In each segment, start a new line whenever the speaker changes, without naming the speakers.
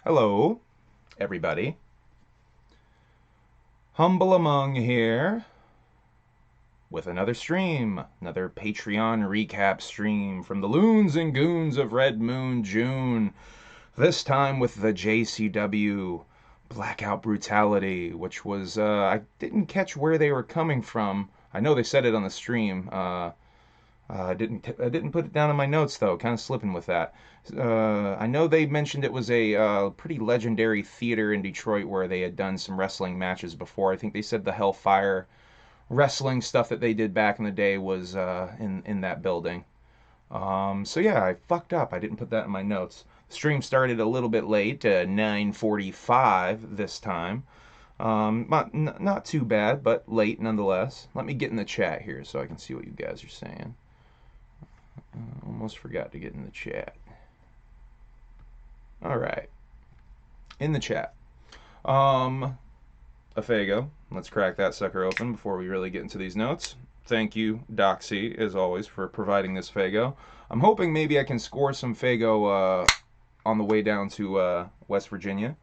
Hello, everybody. Humble Among here with another stream, another Patreon recap stream from the Loons and Goons of Red Moon June. This time with the JCW Blackout Brutality, which was, I didn't catch where they were coming from. I know they said it on the stream. I didn't put it down in my notes though. Kind of slipping with that. I know they mentioned it was a pretty legendary theater in Detroit where they had done some wrestling matches before. I think they said the Hellfire wrestling stuff that they did back in the day was in that building. So yeah, I fucked up. I didn't put that in my notes. The stream started a little bit late, 9:45 this time. Not too bad, but late nonetheless. Let me get in the chat here so I can see what you guys are saying. Almost forgot to get in the chat. All right. In the chat. A Fago. Let's crack that sucker open before we really get into these notes. Thank you, Doxy, as always, for providing this Fago. I'm hoping maybe I can score some Fago on the way down to West Virginia.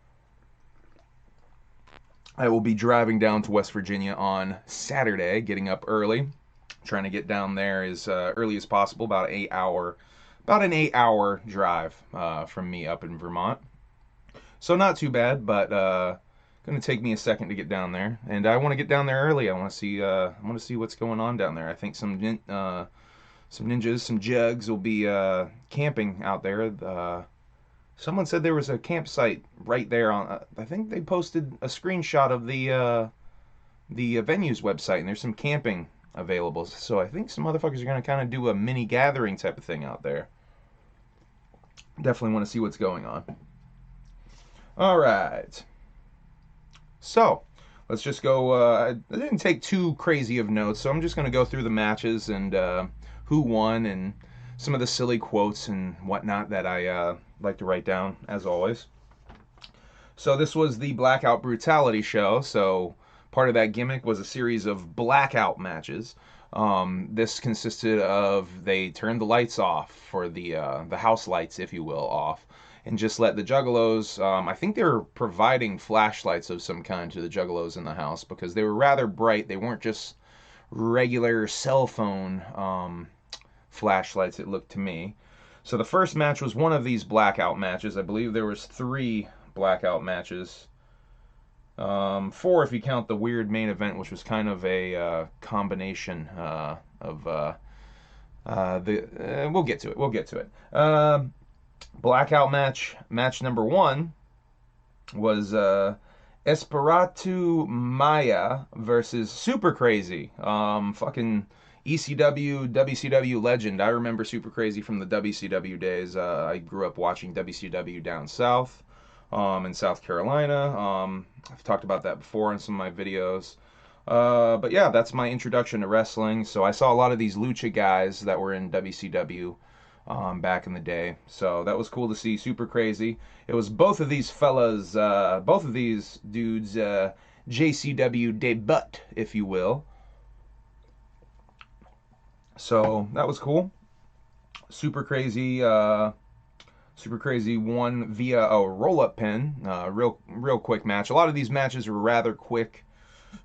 I will be driving down to West Virginia on Saturday, getting up early. Trying to get down there as early as possible, about an 8-hour drive from me up in Vermont. So not too bad, but going to take me a second to get down there, and I want to get down there early. I want to see what's going on down there. I think some ninjas, some jugs will be camping out there. Someone said there was a campsite right there on. I think they posted a screenshot of the venue's website, and there's some camping available. So I think some motherfuckers are going to kind of do a mini gathering type of thing out there. Definitely want to see what's going on. All right. So let's just go. I didn't take too crazy of notes, so I'm just going to go through the matches and who won and some of the silly quotes and whatnot that I like to write down, as always. So this was the Blackout Brutality show, so part of that gimmick was a series of blackout matches. This consisted of they turned the lights off for the house lights, if you will, off, and just let the juggalos. I think they were providing flashlights of some kind to the juggalos in the house because they were rather bright. They weren't just regular cell phone flashlights, it looked to me. So the first match was one of these blackout matches. I believe there was 3 blackout matches. 4 if you count the weird main event, which was kind of a combination of we'll get to it. We'll get to it. Blackout match number 1 was Esperatu Maya versus Super Crazy. Fucking ECW, WCW legend. I remember Super Crazy from the WCW days. I grew up watching WCW down south. In South Carolina. I've talked about that before in some of my videos. But yeah, that's my introduction to wrestling. So I saw a lot of these lucha guys that were in WCW back in the day. So that was cool to see. Super Crazy. It was both of these fellas, both of these dudes, JCW debut, if you will. So that was cool. Super Crazy won via a roll-up pin. Real quick match. A lot of these matches were rather quick.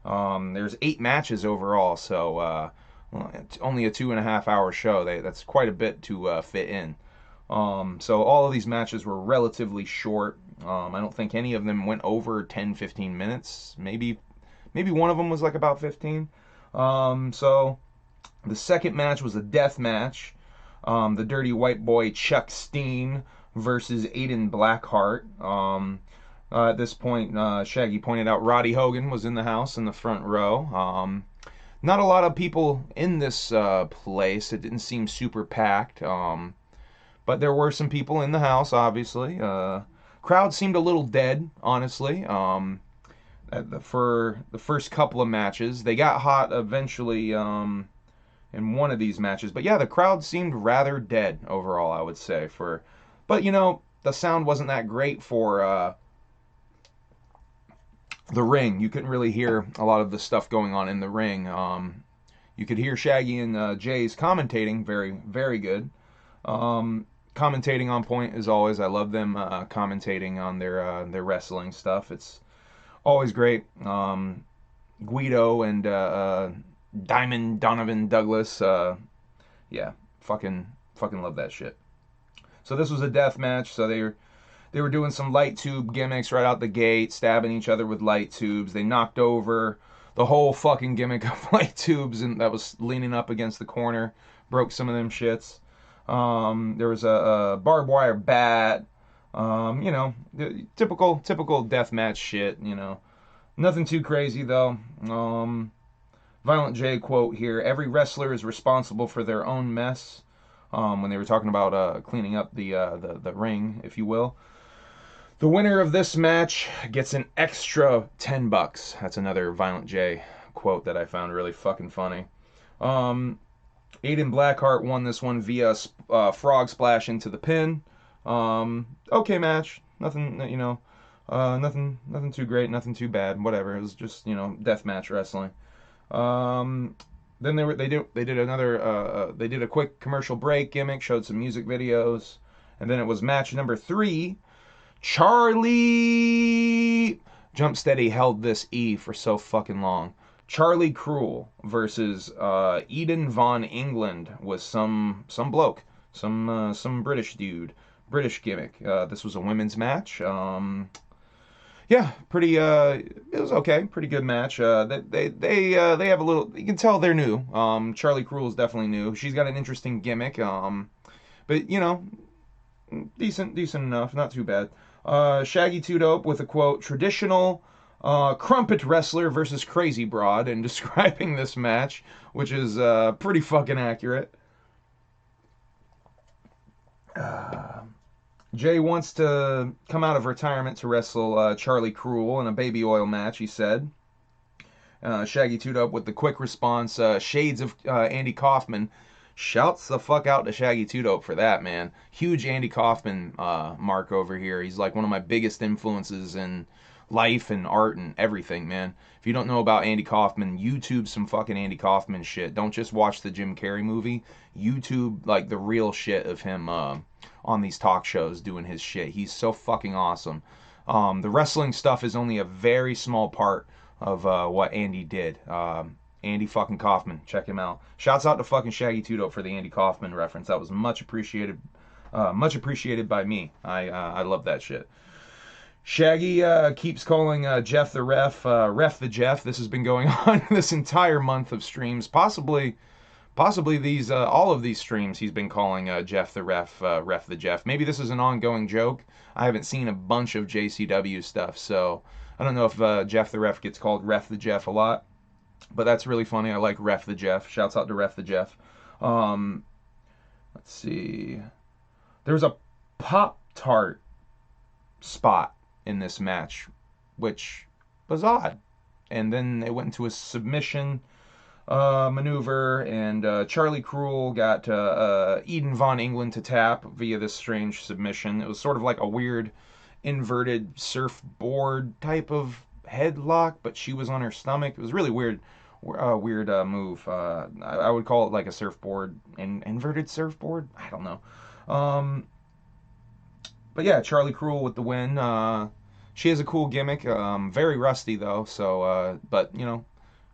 There's 8 matches overall, so it's only a 2.5-hour show. That's quite a bit to fit in. So all of these matches were relatively short. I don't think any of them went over 10-15 minutes. Maybe one of them was like about 15. So the second match was a death match. The Dirty White Boy Chuck Steen versus Aiden Blackheart. At this point, Shaggy pointed out Roddy Hogan was in the house in the front row. Not a lot of people in this place. It didn't seem super packed. But there were some people in the house, obviously. Crowd seemed a little dead, honestly. For the first couple of matches. They got hot eventually in one of these matches. But yeah, the crowd seemed rather dead overall, I would say. But you know, the sound wasn't that great for the ring. You couldn't really hear a lot of the stuff going on in the ring. You could hear Shaggy and Jay's commentating very, very good. commentating on point as always. I love them commentating on their wrestling stuff. It's always great. Guido and Diamond Donovan Douglas. Yeah, fucking love that shit. So this was a death match. So they were doing some light tube gimmicks right out the gate, stabbing each other with light tubes. They knocked over the whole fucking gimmick of light tubes, and that was leaning up against the corner. Broke some of them shits. There was a barbed wire bat. You know, typical death match shit. You know, nothing too crazy though. Violent J quote here: "Every wrestler is responsible for their own mess." When they were talking about cleaning up the ring, if you will. The winner of this match gets an extra $10. That's another Violent J quote that I found really fucking funny. Aiden Blackheart won this one via frog splash into the pin. Okay match. Nothing, you know, nothing too great, nothing too bad. Whatever. It was just, you know, death match wrestling. Then they did a quick commercial break gimmick, showed some music videos, and then it was match number 3. Charlie Jump Steady held this E for so fucking long. Charlie Cruel versus Eden Von England was some bloke, some British dude, British gimmick. This was a women's match. Yeah, pretty. It was okay, pretty good match. They have a little. You can tell they're new. Charlie Cruel is definitely new. She's got an interesting gimmick. But you know, decent enough, not too bad. Shaggy 2 Dope with a quote: "Traditional crumpet wrestler versus crazy broad," and describing this match, which is pretty fucking accurate. Jay wants to come out of retirement to wrestle Charlie Cruel in a baby oil match, he said. Shaggy 2 Dope with the quick response, shades of Andy Kaufman. Shouts the fuck out to Shaggy 2 Dope for that, man. Huge Andy Kaufman mark over here. He's like one of my biggest influences in life and art and everything, man. If you don't know about Andy Kaufman, YouTube some fucking Andy Kaufman shit. Don't just watch the Jim Carrey movie. YouTube like the real shit of him on these talk shows doing his shit. He's so fucking awesome. The wrestling stuff is only a very small part of what Andy did. Andy fucking Kaufman, check him out. Shouts out to fucking Shaggy 2 Dope for the Andy Kaufman reference. That was much appreciated by me. I love that shit. Shaggy keeps calling Jeff the Ref, Ref the Jeff. This has been going on this entire month of streams. Possibly these all of these streams he's been calling Jeff the Ref, Ref the Jeff. Maybe this is an ongoing joke. I haven't seen a bunch of JCW stuff, so I don't know if Jeff the Ref gets called Ref the Jeff a lot. But that's really funny. I like Ref the Jeff. Shouts out to Ref the Jeff. Let's see. There's a Pop-Tart spot in this match, which was odd. And then it went into a submission maneuver, and Charlie Cruel got Eden Von England to tap via this strange submission. It was sort of like a weird inverted surfboard type of headlock, but she was on her stomach. It was really weird move. I would call it like a surfboard, inverted surfboard. I don't know. But yeah, Charlie Cruel with the win. She has a cool gimmick. Very rusty though. So, but you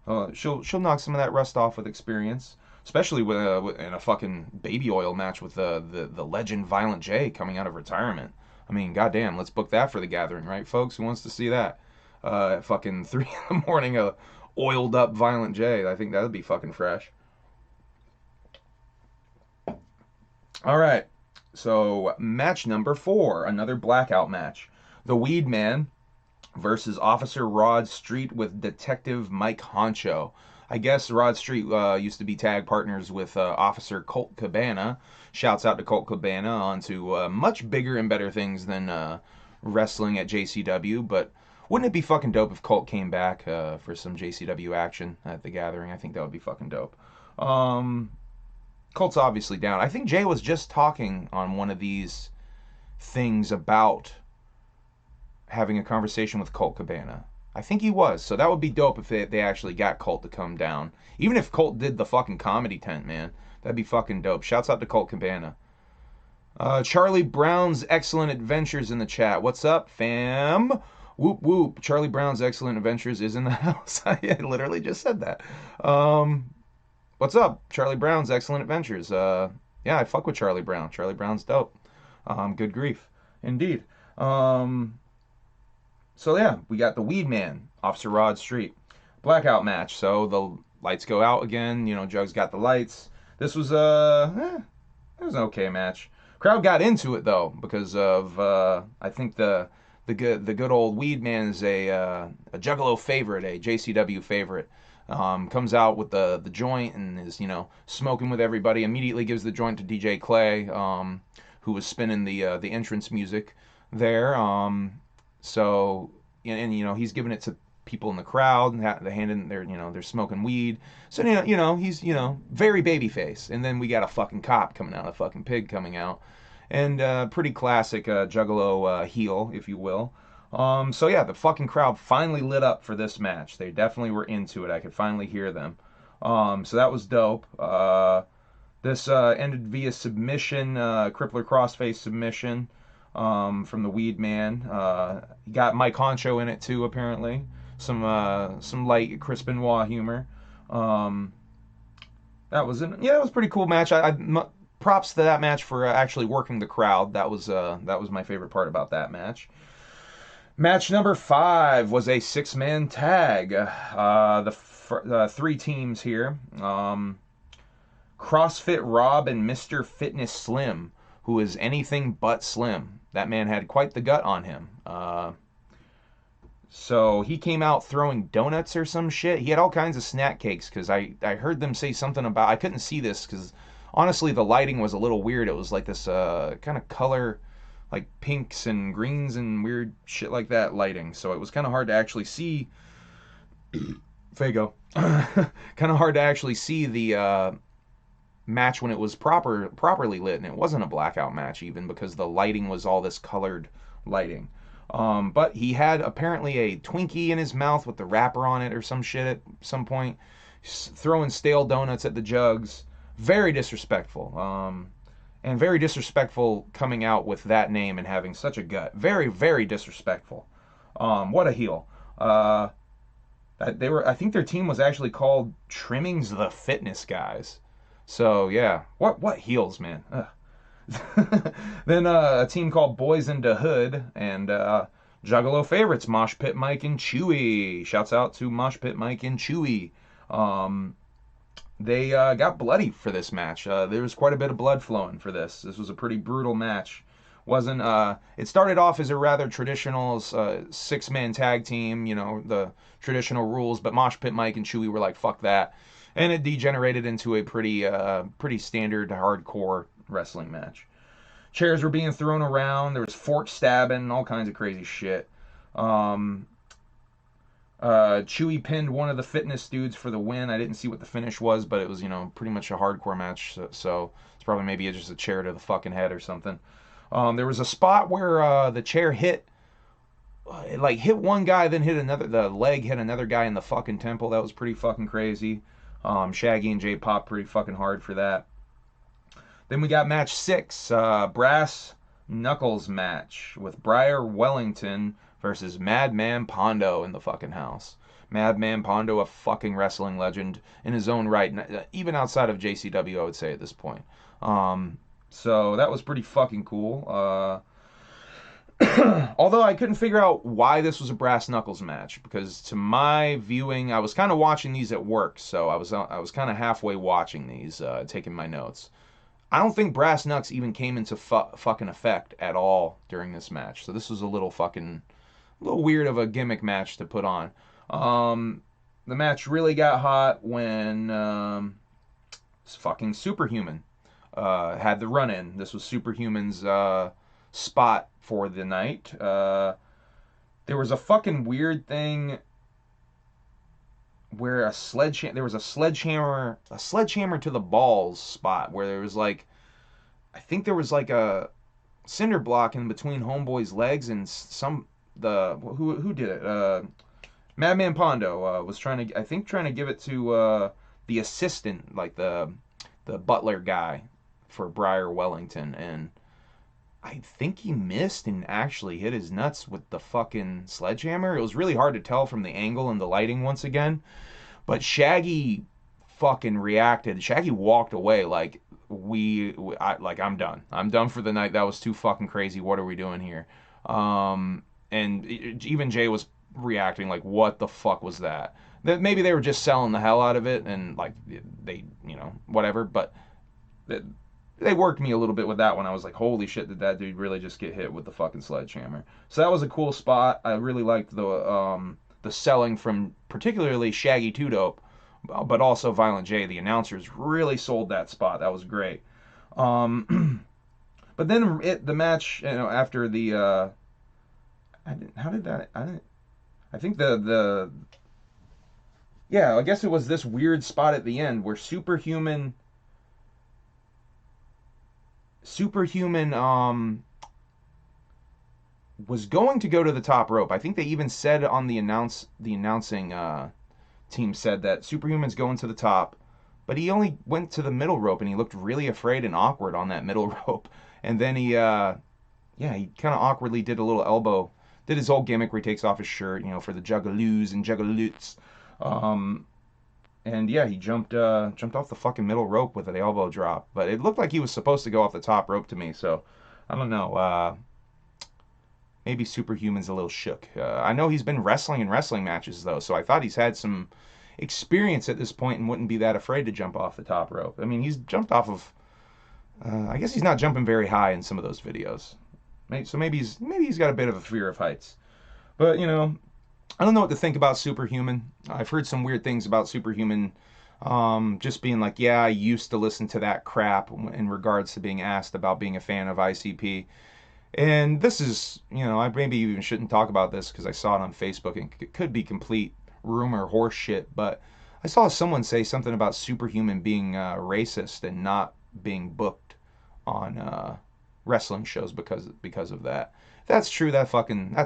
know, she'll knock some of that rust off with experience. Especially in a fucking baby oil match with the legend Violent J coming out of retirement. I mean, goddamn, let's book that for the gathering, right, folks? Who wants to see that? At fucking 3 in the morning, a oiled up Violent J. I think that would be fucking fresh. All right, so match number 4, another Blackout match. The Weed Man versus Officer Rod Street with Detective Mike Honcho. I guess Rod Street used to be tag partners with Officer Colt Cabana. Shouts out to Colt Cabana onto much bigger and better things than wrestling at JCW, but wouldn't it be fucking dope if Colt came back for some JCW action at the gathering? I think that would be fucking dope. Colt's obviously down. I think Jay was just talking on one of these things about having a conversation with Colt Cabana. I think he was. So that would be dope if they actually got Colt to come down. Even if Colt did the fucking comedy tent, man. That'd be fucking dope. Shouts out to Colt Cabana. Charlie Brown's Excellent Adventures in the chat. What's up, fam? Whoop whoop. Charlie Brown's Excellent Adventures is in the house. I literally just said that. Um, what's up, Charlie Brown's Excellent Adventures? Yeah, I fuck with Charlie Brown. Charlie Brown's dope. Good grief, indeed. Um, so yeah, we got the Weed Man, Officer Rod Street, Blackout match. So the lights go out again. You know, Jug's got the lights. This was it was an okay match. Crowd got into it though because of I think the good old Weed Man is a Juggalo favorite, a JCW favorite. Comes out with the joint and is smoking with everybody. Immediately gives the joint to DJ Clay, who was spinning the entrance music there. So and he's giving it to people in the crowd and the handing they're smoking weed. So he's very babyface. And then we got a fucking cop coming out, a fucking pig coming out, and pretty classic Juggalo heel, if you will. So yeah, the fucking crowd finally lit up for this match. They definitely were into it. I could finally hear them. So that was dope. This ended via submission, crippler crossface submission from the Weed Man. Got Mike Honcho in it too, apparently. Some light Chris Benoit humor. That was it was a pretty cool match. Props to that match for actually working the crowd. That was my favorite part about that match. Match number 5 was a 6-man tag. The 3 teams here. CrossFit Rob and Mr. Fitness Slim, who is anything but slim. That man had quite the gut on him. So he came out throwing donuts or some shit. He had all kinds of snack cakes because I heard them say something about... I couldn't see this because honestly the lighting was a little weird. It was like this kind of color, like pinks and greens and weird shit like that lighting. So it was kind of hard to actually see... Fago. Kind of hard to actually see the match when it was properly lit. And it wasn't a blackout match even because the lighting was all this colored lighting. But he had apparently a Twinkie in his mouth with the wrapper on it or some shit at some point. Throwing stale donuts at the jugs. Very disrespectful. And very disrespectful coming out with that name and having such a gut. Very, very disrespectful. What a heel. I think their team was actually called Trimmings the Fitness Guys. So yeah, what heels, man. Ugh. Then a team called Boys in the Hood and Juggalo favorites Mosh Pit Mike and Chewy. Shouts out to Mosh Pit Mike and Chewy. They got bloody for this match. There was quite a bit of blood flowing for this. This was a pretty brutal match. It started off as a rather traditional 6-man tag team, the traditional rules, but Mosh Pit Mike and Chewy were like, fuck that. And it degenerated into a pretty standard hardcore wrestling match. Chairs were being thrown around. There was fork stabbing, all kinds of crazy shit. Chewy pinned one of the fitness dudes for the win. I didn't see what the finish was, but it was, pretty much a hardcore match. So it's probably maybe just a chair to the fucking head or something. There was a spot where the chair hit one guy, then hit another. The leg hit another guy in the fucking temple. That was pretty fucking crazy. Shaggy and Jay popped pretty fucking hard for that. Then we got match 6, Brass Knuckles match with Briar Wellington versus Madman Pondo in the fucking house. Madman Pondo, a fucking wrestling legend in his own right, even outside of JCW, I would say at this point. So that was pretty fucking cool. Although I couldn't figure out why this was a Brass Knuckles match, because to my viewing, I was kind of watching these at work, so I was kind of halfway watching these, taking my notes. I don't think Brass Knucks even came into fucking effect at all during this match, so this was a little weird of a gimmick match to put on. The match really got hot when fucking Superhuman had the run-in. This was Superhuman's spot for the night. There was a fucking weird thing where there was a sledgehammer to the balls spot where there was I think there was a cinder block in between Homeboy's legs and who did it? Madman Pondo was trying to give it to the assistant, the butler guy for Briar Wellington, and I think he missed and actually hit his nuts with the fucking sledgehammer. It was really hard to tell from the angle and the lighting once again. But Shaggy fucking reacted. Shaggy walked away like I'm done. I'm done for the night. That was too fucking crazy. What are we doing here? And even Jay was reacting like, what the fuck was that? That maybe they were just selling the hell out of it and like they, whatever. But they worked me a little bit with that one. I was like, holy shit, did that dude really just get hit with the fucking sledgehammer? So that was a cool spot. I really liked the selling from particularly Shaggy Two Dope, but also Violent J. The announcers really sold that spot. That was great. But then the match, after the how did that? I think yeah, I guess it was this weird spot at the end where Superhuman was going to go to the top rope. I think they even said on the announcing team said that Superhuman's going to the top, but he only went to the middle rope and he looked really afraid and awkward on that middle rope. And then he he kind of awkwardly did a little elbow, did his old gimmick where he takes off his shirt, for the juggaloos and juggaloots. And yeah, he jumped off the fucking middle rope with an elbow drop, but it looked like he was supposed to go off the top rope to me. So I don't know. Maybe Superhuman's a little shook. I know he's been wrestling in wrestling matches though, so I thought he's had some experience at this point and wouldn't be that afraid to jump off the top rope. I mean, he's jumped off of. I guess he's not jumping very high in some of those videos. So maybe he's got a bit of a fear of heights. But I don't know what to think about Superhuman. I've heard some weird things about Superhuman, just being like, yeah, I used to listen to that crap in regards to being asked about being a fan of ICP. And this is, I maybe even shouldn't talk about this because I saw it on Facebook and it could be complete rumor horse shit, but I saw someone say something about Superhuman being racist and not being booked on wrestling shows because of that. If that's true, that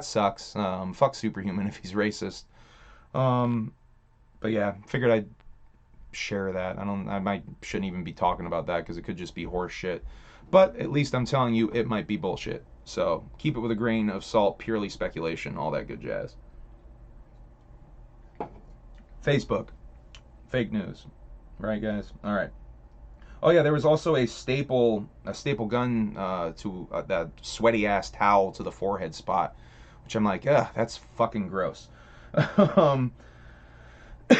sucks. Fuck Superhuman if he's racist. But yeah, figured I'd share that. I shouldn't even be talking about that because it could just be horse shit. But at least I'm telling you it might be bullshit. So keep it with a grain of salt, purely speculation, all that good jazz. Facebook. Fake news. Right, guys? All right. Oh yeah, there was also a staple gun to that sweaty ass towel to the forehead spot, which I'm like, ugh, that's fucking gross.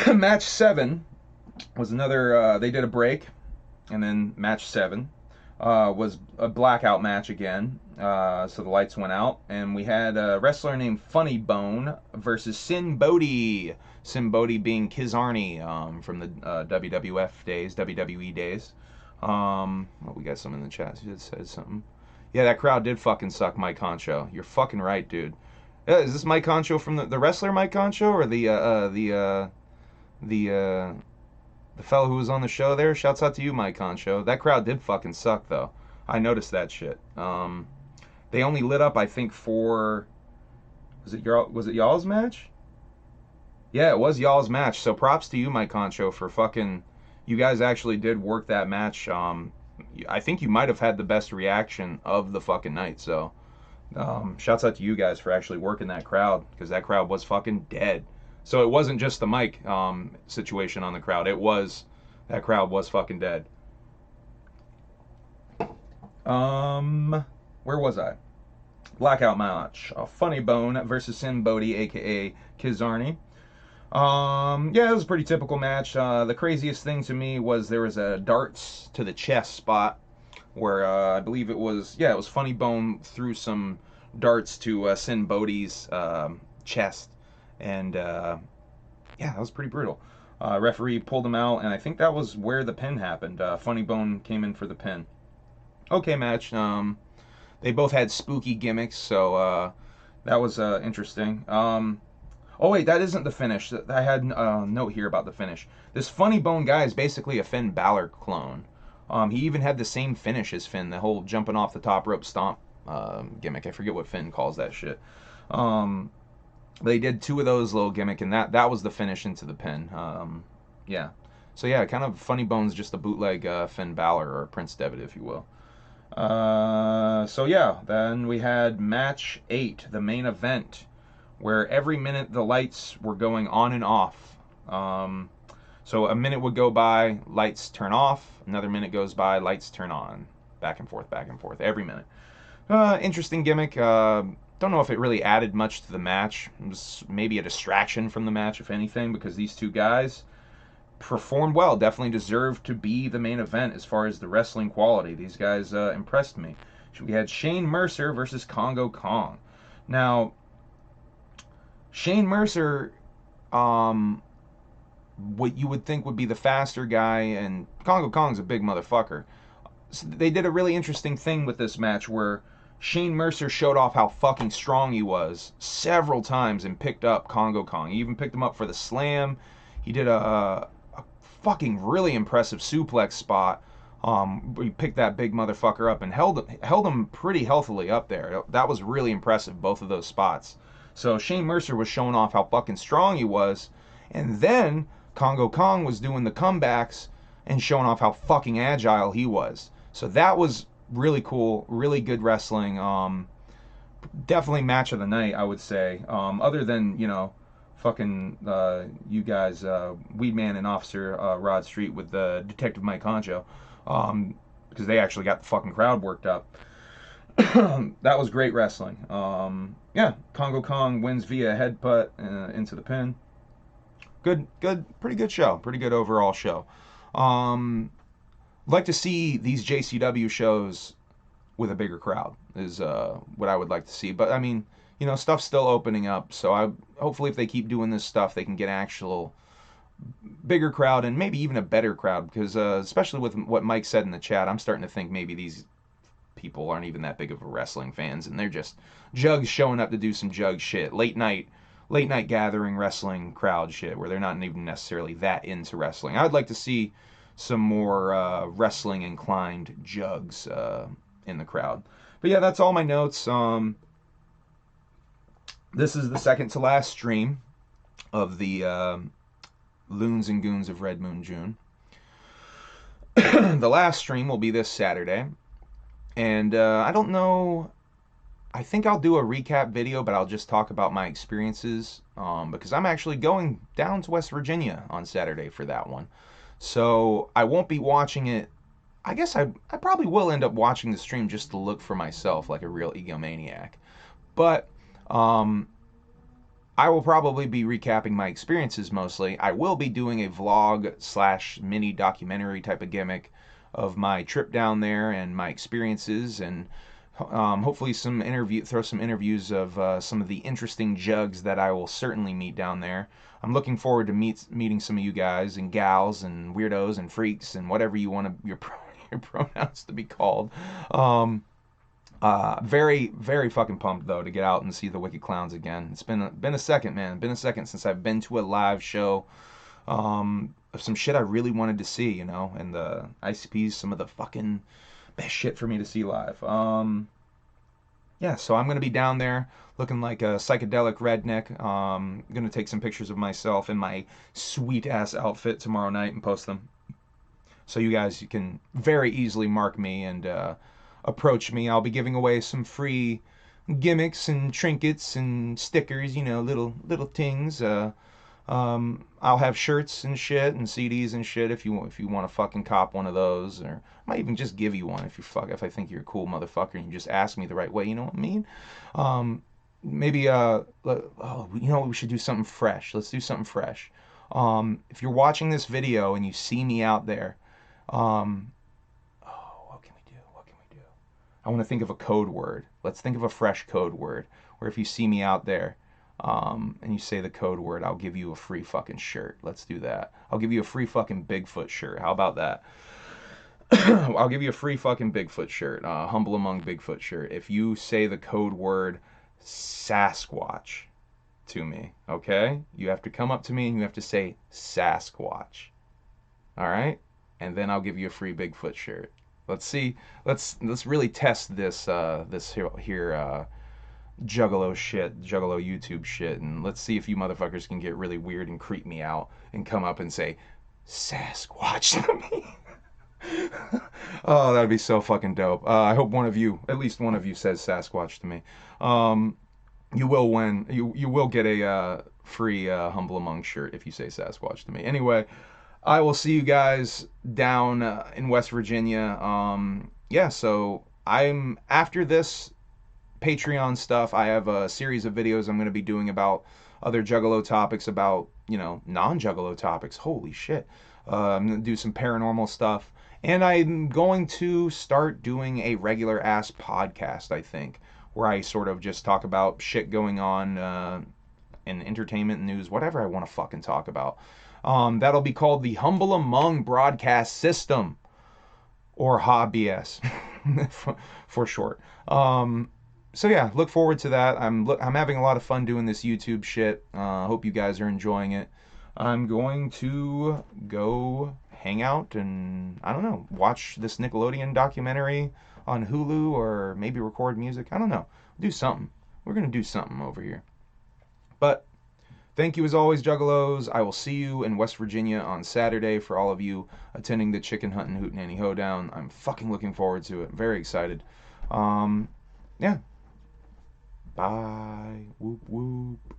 Match 7 was another. They did a break, and then match 7 was a blackout match again. So the lights went out, and we had a wrestler named Funny Bone versus Sin Bodhi. Sin Bodhi being Kizarny from the WWF days, WWE days. We got some in the chat who said something. Yeah, that crowd did fucking suck, Mike Concho. You're fucking right, dude. Is this Mike Concho from the wrestler Mike Concho or the fellow who was on the show there? Shouts out to you, Mike Concho. That crowd did fucking suck though. I noticed that shit. They only lit up, I think, for was it y'all's match? Yeah, it was y'all's match. So props to you, Mike Concho, for fucking. You guys actually did work that match. I think you might have had the best reaction of the fucking night. So, shouts out to you guys for actually working that crowd because that crowd was fucking dead. So it wasn't just the mic situation on the crowd. That crowd was fucking dead. Where was I? Blackout match. Funny Bone versus Sin Bodhi, aka Kizarny. Yeah, it was a pretty typical match. The craziest thing to me was there was a darts to the chest spot where I believe it was Funny Bone threw some darts to Sin Bodhi's chest, and that was pretty brutal. Referee pulled him out, and I think that was where the pin happened. Funny Bone came in for the pin. Okay, match. They both had spooky gimmicks, so that was interesting. Oh wait, that isn't the finish. I had a note here about the finish. This Funny Bone guy is basically a Finn Balor clone. He even had the same finish as Finn, the whole jumping off the top rope stomp gimmick. I forget what Finn calls that shit. They did 2 of those little gimmick, and that was the finish into the pin. Yeah. So yeah, kind of Funny Bone's just a bootleg Finn Balor or Prince Devitt, if you will. So yeah, then we had match 8, the main event, where every minute the lights were going on and off. Um, so a minute would go by, lights turn off. Another minute goes by, lights turn on. Back and forth, every minute. Interesting gimmick. Don't know if it really added much to the match. It was maybe a distraction from the match, if anything, because these two guys performed well. Definitely deserved to be the main event as far as the wrestling quality. These guys impressed me. We had Shane Mercer versus Congo Kong. Now, Shane Mercer, um, what you would think would be the faster guy, and Congo Kong's a big motherfucker. So they did a really interesting thing with this match where Shane Mercer showed off how fucking strong he was several times and picked up Congo Kong. He even picked him up for the slam. He did a fucking really impressive suplex spot. He picked that big motherfucker up and held him pretty healthily up there. That was really impressive, both of those spots. So Shane Mercer was showing off how fucking strong he was, and then Congo Kong was doing the comebacks and showing off how fucking agile he was. So that was really cool, really good wrestling. Definitely match of the night, I would say. Other than fucking you guys, Weedman and Officer Rod Street with Detective Mike Concho, because they actually got the fucking crowd worked up. That was great wrestling. Yeah, Congo Kong wins via headbutt into the pin. Pretty good show. Pretty good overall show. Like to see these JCW shows with a bigger crowd is what I would like to see. But I mean, stuff's still opening up, so I hopefully if they keep doing this stuff, they can get actual bigger crowd and maybe even a better crowd. Because especially with what Mike said in the chat, I'm starting to think maybe these people aren't even that big of a wrestling fans, and they're just jugs showing up to do some jug shit, late night gathering wrestling crowd shit, where they're not even necessarily that into wrestling. I would like to see some more wrestling inclined jugs in the crowd. But yeah, that's all my notes. This is the second to last stream of the Loons and Goons of Red Moon June. The last stream will be this Saturday. And I don't know. I think I'll do a recap video, but I'll just talk about my experiences because I'm actually going down to West Virginia on Saturday for that one. So I won't be watching it. I guess I probably will end up watching the stream just to look for myself like a real egomaniac. But I will probably be recapping my experiences mostly. I will be doing a vlog / mini documentary type of gimmick of my trip down there and my experiences, and hopefully throw some interviews of some of the interesting jugs that I will certainly meet down there. I'm looking forward to meeting some of you guys and gals and weirdos and freaks and whatever you want your pronouns to be called. Very, very fucking pumped though to get out and see the Wicked Clowns again. It's been a second, man. Been a second since I've been to a live show. Of some shit I really wanted to see, and the ICP's some of the fucking best shit for me to see live. Yeah, so I'm gonna be down there looking like a psychedelic redneck. Gonna take some pictures of myself in my sweet ass outfit tomorrow night and post them. So you guys can very easily mark me and approach me. I'll be giving away some free gimmicks and trinkets and stickers, little things. I'll have shirts and shit and CDs and shit if you want to fucking cop one of those, or I might even just give you one if I think you're a cool motherfucker and you just ask me the right way. You know what I mean? Maybe we should do something fresh. Let's do something fresh. If you're watching this video and you see me out there, what can we do? What can we do? I want to think of a code word. Let's think of a fresh code word. Where if you see me out there, and you say the code word, I'll give you a free fucking shirt. Let's do that. I'll give you a free fucking Bigfoot shirt. How about that? I'll give you a free fucking Bigfoot shirt. Humble Among Bigfoot shirt. If you say the code word Sasquatch to me, okay? You have to come up to me and you have to say Sasquatch. All right? And then I'll give you a free Bigfoot shirt. Let's see. Let's really test this here Juggalo YouTube shit, and let's see if you motherfuckers can get really weird and creep me out and come up and say Sasquatch to me. Oh, that'd be so fucking dope. I hope one of you, at least one of you, says Sasquatch to me. Um, you will win. You will get a free Humble Among shirt if you say Sasquatch to me. Anyway, I will see you guys down in West Virginia. Yeah, so I'm after this Patreon stuff. I have a series of videos I'm going to be doing about other Juggalo topics, about, non-Juggalo topics. Holy shit. I'm going to do some paranormal stuff. And I'm going to start doing a regular ass podcast, I think, where I sort of just talk about shit going on in entertainment news, whatever I want to fucking talk about. That'll be called the Humble Among Broadcast System, or HABS for short. So yeah, look forward to that. I'm having a lot of fun doing this YouTube shit. Hope you guys are enjoying it. I'm going to go hang out and, I don't know, watch this Nickelodeon documentary on Hulu, or maybe record music. I don't know. Do something. We're gonna do something over here. But thank you as always, Juggalos. I will see you in West Virginia on Saturday for all of you attending the Chicken Hunt and Hootenanny Hoedown. I'm fucking looking forward to it. Very excited. Yeah. Bye. Whoop whoop.